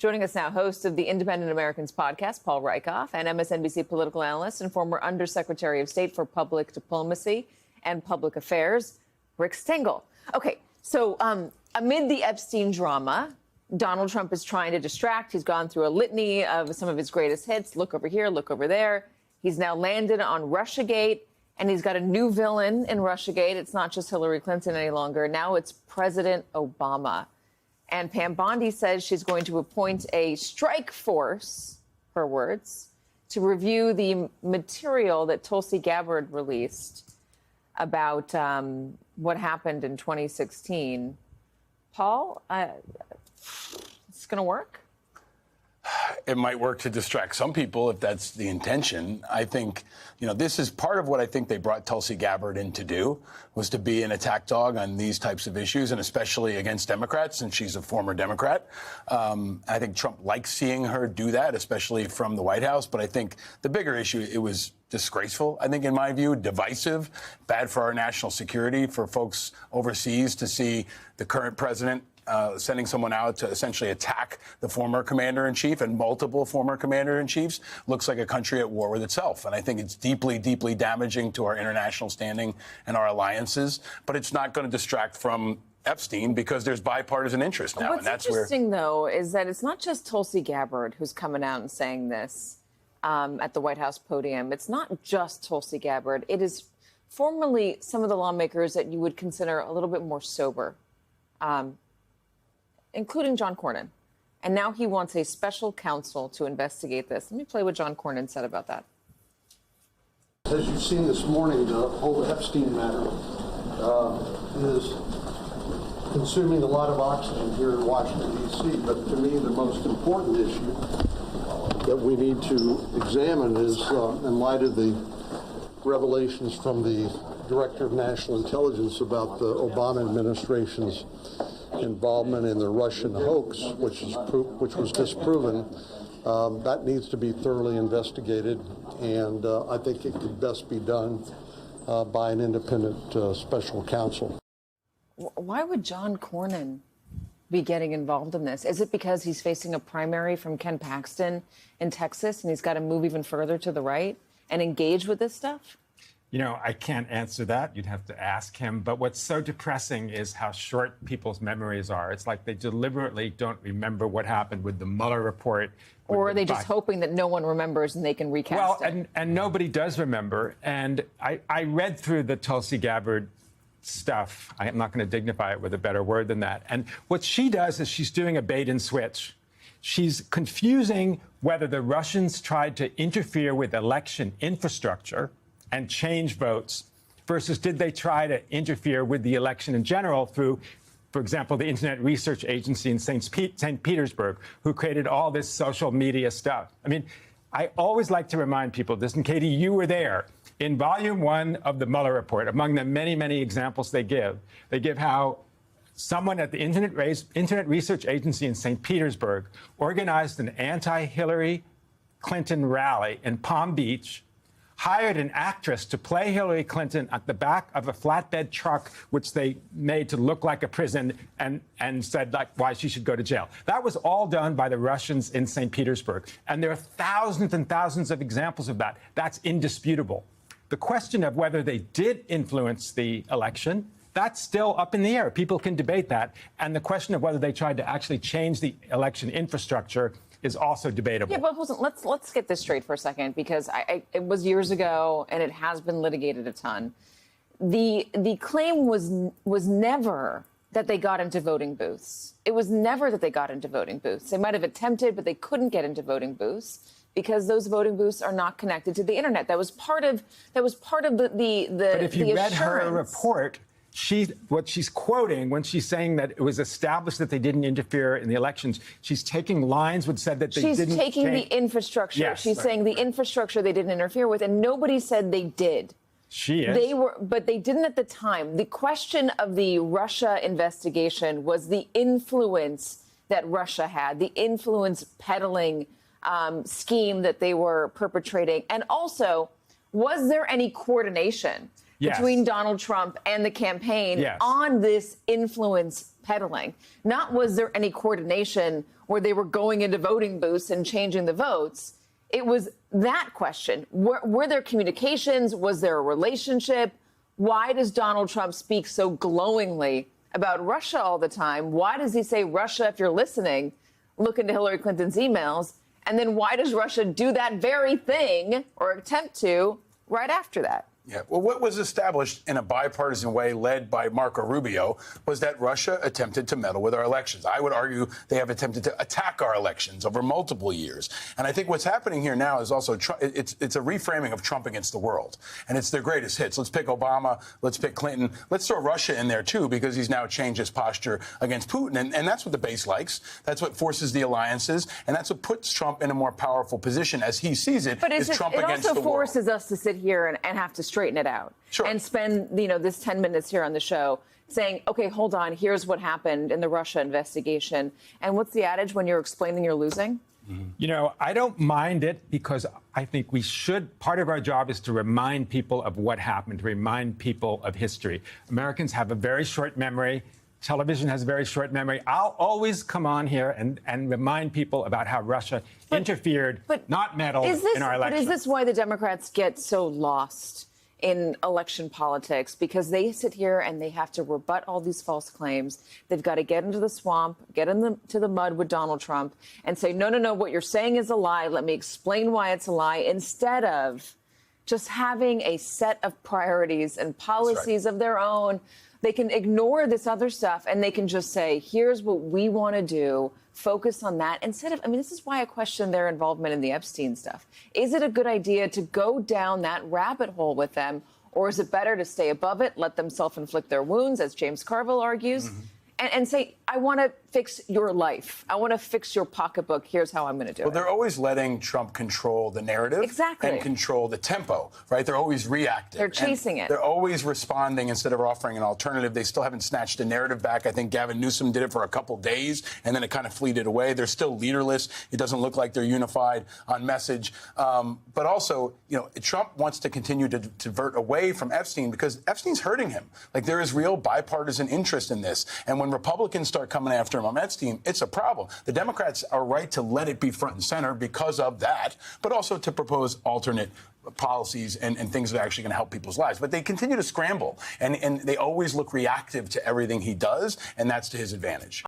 Joining us now, host of the Independent Americans podcast, Paul Rieckhoff, and MSNBC political analyst and former Undersecretary of State for Public Diplomacy and Public Affairs, Rick Stengel. Okay, so amid the Epstein drama, Donald Trump is trying to distract. He's gone through a litany of some of his greatest hits. Look over here, look over there. He's now landed on Russiagate, and he's got a new villain in Russiagate. It's not just Hillary Clinton any longer. Now it's President Obama. And Pam Bondi says she's going to appoint a strike force, her words, to review the material that Tulsi Gabbard released about what happened in 2016. Paul, it's going to work? It might work to distract some people if that's the intention. I think, this is part of what I think they brought Tulsi Gabbard in to do, was to be an attack dog on these types of issues, and especially against Democrats, and she's a former Democrat. I think Trump likes seeing her do that, especially from the White House. But I think the bigger issue, it was disgraceful, I think, in my view, divisive, bad for our national security, for folks overseas to see the current president sending someone out to essentially attack the former commander-in-chief and multiple former commander-in-chiefs looks like a country at war with itself. And I think it's deeply, deeply damaging to our international standing and our alliances. But it's not going to distract from Epstein because there's bipartisan interest now. What's interesting, though, is that it's not just Tulsi Gabbard who's coming out and saying this at the White House podium. It's not just Tulsi Gabbard. It is formerly some of the lawmakers that you would consider a little bit more sober, including John Cornyn. And now he wants a special counsel to investigate this. Let me play what John Cornyn said about that. As you've seen this morning, the whole Epstein matter is consuming a lot of oxygen here in Washington, D.C. But to me, the most important issue that we need to examine is, in light of the revelations from the Director of National Intelligence about the Obama administration's involvement in the Russian hoax, which was disproven, that needs to be thoroughly investigated, and I think it could best be done by an independent special counsel. Why would John Cornyn be getting involved in this? Is it because he's facing a primary from Ken Paxton in Texas, and he's got to move even further to the right and engage with this stuff? I can't answer that. You'd have to ask him. But what's so depressing is how short people's memories are. It's like they deliberately don't remember what happened with the Mueller report. Or are they just hoping that no one remembers and they can recast it? Well, and nobody does remember. And I read through the Tulsi Gabbard stuff. I'm not going to dignify it with a better word than that. And what she does is she's doing a bait and switch. She's confusing whether the Russians tried to interfere with election infrastructure and change votes versus did they try to interfere with the election in general through, for example, the Internet Research Agency in St. Petersburg, who created all this social media stuff. I mean, I always like to remind people this, and Katie, you were there. In Volume 1 of the Mueller report, among the many, many examples they give how someone at the Internet Research Agency in St. Petersburg organized an anti-Hillary Clinton rally in Palm Beach, hired an actress to play Hillary Clinton at the back of a flatbed truck, which they made to look like a prison, and said why she should go to jail. That was all done by the Russians in St. Petersburg. And there are thousands and thousands of examples of that. That's indisputable. The question of whether they did influence the election, that's still up in the air. People can debate that. And the question of whether they tried to actually change the election infrastructure is also debatable. Yeah, but let's get this straight for a second, because it was years ago and it has been litigated a ton. The claim was never that they got into voting booths. It was never that they got into voting booths. They might have attempted, but they couldn't get into voting booths because those voting booths are not connected to the internet. That was part of the But if you read her assurance. report, what she's quoting when she's saying that it was established that they didn't interfere in the elections, she's taking lines which said that they didn't. She's taking the infrastructure. Yes, she's saying the infrastructure they didn't interfere with, and nobody said they did. She is. They were, but they didn't at the time. The question of the Russia investigation was the influence that Russia had, the influence peddling scheme that they were perpetrating, and also, was there any coordination Yes. between Donald Trump and the campaign Yes. on this influence peddling. Not was there any coordination where they were going into voting booths and changing the votes. It was that question. Were there communications? Was there a relationship? Why does Donald Trump speak so glowingly about Russia all the time? Why does he say, Russia, if you're listening, look into Hillary Clinton's emails? And then why does Russia do that very thing, or attempt to, right after that? Yeah. Well, what was established in a bipartisan way led by Marco Rubio was that Russia attempted to meddle with our elections. I would argue they have attempted to attack our elections over multiple years. And I think what's happening here now is also it's a reframing of Trump against the world. And it's their greatest hits. Let's pick Obama. Let's pick Clinton. Let's throw Russia in there, too, because he's now changed his posture against Putin. And that's what the base likes. That's what forces the alliances. And that's what puts Trump in a more powerful position as he sees it. But is Trump against also the world. forces us to sit here and have to straighten it out. Sure. And spend, this 10 minutes here on the show saying, OK, hold on, here's what happened in the Russia investigation. And what's the adage when you're explaining you're losing? I don't mind it because I think we should. Part of our job is to remind people of what happened, to remind people of history. Americans have a very short memory. Television has a very short memory. I'll always come on here and remind people about how Russia interfered, not meddled in our elections. But is this why the Democrats get so lost in election politics? Because they sit here and they have to rebut all these false claims. They've got to get into the swamp, get into the mud with Donald Trump and say, no, what you're saying is a lie. Let me explain why it's a lie, instead of just having a set of priorities and policies of their own. They can ignore this other stuff and they can just say, here's what we want to do. Focus on that instead of, this is why I question their involvement in the Epstein stuff. Is it a good idea to go down that rabbit hole with them, or is it better to stay above it, let them self-inflict their wounds, as James Carville argues, and say, I want to fix your life. I want to fix your pocketbook. Here's how I'm going to do it. Well, they're always letting Trump control the narrative and control the tempo, right? They're always reacting. They're chasing it. They're always responding instead of offering an alternative. They still haven't snatched the narrative back. I think Gavin Newsom did it for a couple days, and then it kind of fleeted away. They're still leaderless. It doesn't look like they're unified on message. But also, Trump wants to continue to divert away from Epstein because Epstein's hurting him. Like, there is real bipartisan interest in this. And when Republicans start coming after him on Epstein, it's a problem. The Democrats are right to let it be front and center because of that, but also to propose alternate policies and things that are actually going to help people's lives. But they continue to scramble, and they always look reactive to everything he does, and that's to his advantage.